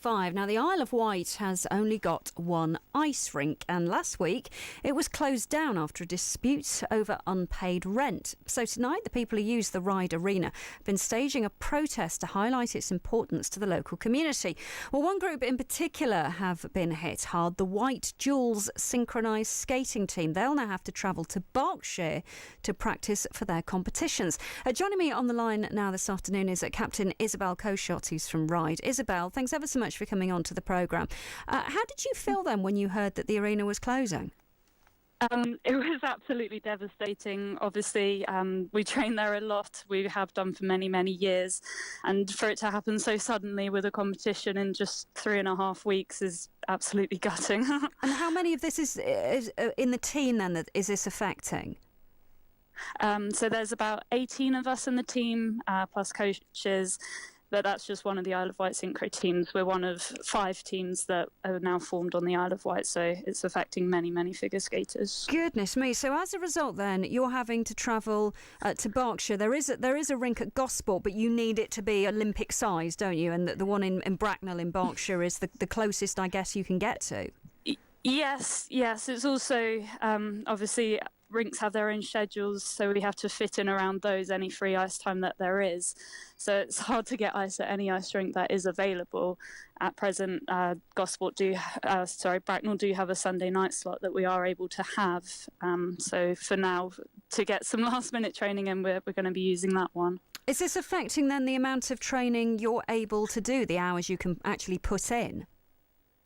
5. Now, the Isle of Wight has only got one ice rink, and last week it was closed down after a dispute over unpaid rent. So tonight, the people who use the Ryde arena have been staging a protest to highlight its importance to the local community. Well, one group in particular have been hit hard, the Wight Jewels Synchronized skating team. They'll now have to travel to Berkshire to practice for their competitions. Joining me on the line now this afternoon is Captain Izzy Coeshott, who's from Ryde. Isabel, thanks ever so much for coming on to the programme. How did you feel then when you heard that the arena was closing? It was absolutely devastating. Obviously, we train there a lot. We have done for many, many years. And for it to happen so suddenly with a competition in just 3.5 weeks is absolutely gutting. And how many of this is in the team then that is this affecting? So there's about 18 of us in the team, plus coaches. But that's just one of the Isle of Wight synchro teams. We're one of 5 teams that are now formed on the Isle of Wight, so it's affecting many, many figure skaters. Goodness me. So as a result then, you're having to travel to Berkshire. There is a rink at Gosport, but you need it to be Olympic size, don't you? And the one in Bracknell in Berkshire is the closest, I guess, you can get to. Yes. It's also, obviously, rinks have their own schedules, so we have to fit in around those, any free ice time that there is. So it's hard to get ice at any ice rink that is available. At present, Bracknell do have a Sunday night slot that we are able to have. So for now, to get some last minute training in, we're going to be using that one. Is this affecting then the amount of training you're able to do, the hours you can actually put in?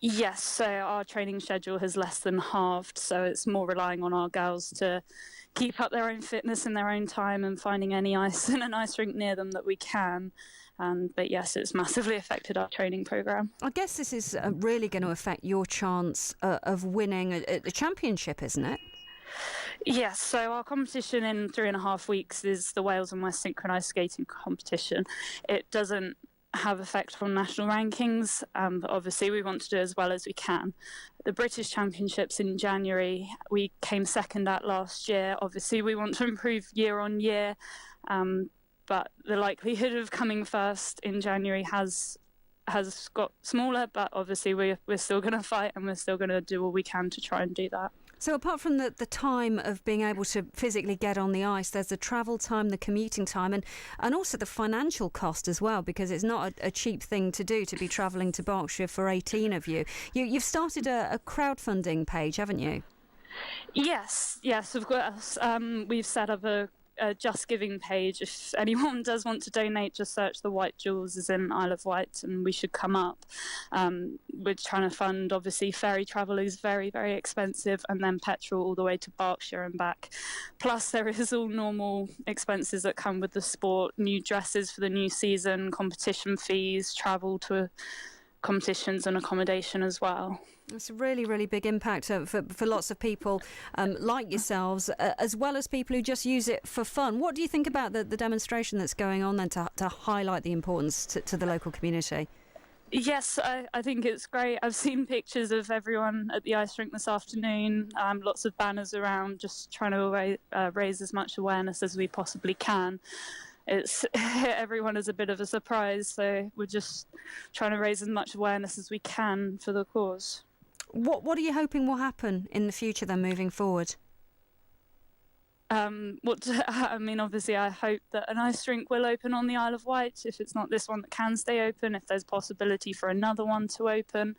Yes, so our training schedule has less than halved, so it's more relying on our girls to keep up their own fitness in their own time and finding any ice in an ice rink near them that we can. But yes, it's massively affected our training programme. I guess this is really going to affect your chance of winning a championship, isn't it? Yes, so our competition in 3.5 weeks is the Wales and West Synchronized skating competition. It doesn't have effect on national rankings, but obviously we want to do as well as we can. The British Championships in January, we came second at last year. Obviously we want to improve year on year, but the likelihood of coming first in January has got smaller, but obviously we're still going to fight and we're still going to do all we can to try and do that. So apart from the time of being able to physically get on the ice, there's the travel time, the commuting time, and also the financial cost as well, because it's not a cheap thing to do to be travelling to Berkshire for 18 of you. You've started a crowdfunding page, haven't you? Yes, of course. We've set up a Just Giving page. If anyone does want to donate, just search the Wight Jewels is in Isle of Wight and we should come up. We're trying to fund, obviously, ferry travel is very, very expensive, and then petrol all the way to Berkshire and back. Plus there is all normal expenses that come with the sport, new dresses for the new season, competition fees, travel to competitions and accommodation as well. It's a really, really big impact for lots of people like yourselves, as well as people who just use it for fun. What do you think about the demonstration that's going on then to highlight the importance to the local community? Yes, I think it's great. I've seen pictures of everyone at the ice rink this afternoon, lots of banners around, just trying to raise as much awareness as we possibly can. It's everyone is a bit of a surprise, so we're just trying to raise as much awareness as we can for the cause. What are you hoping will happen in the future then, moving forward? Obviously I hope that an ice rink will open on the Isle of Wight. If it's not this one that can stay open, if there's possibility for another one to open.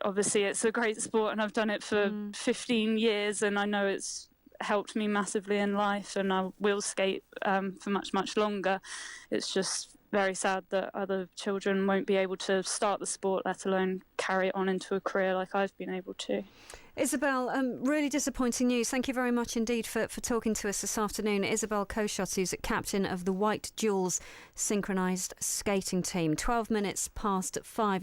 Obviously it's a great sport and I've done it for 15 years and I know it's helped me massively in life, and I will skate for much, much longer. It's just very sad that other children won't be able to start the sport, let alone carry it on into a career like I've been able to. Isabel, really disappointing news. Thank you very much indeed for talking to us this afternoon. Izzy Coeshott, who's captain of the Wight Jewels Synchronized skating team. 12 minutes past 5.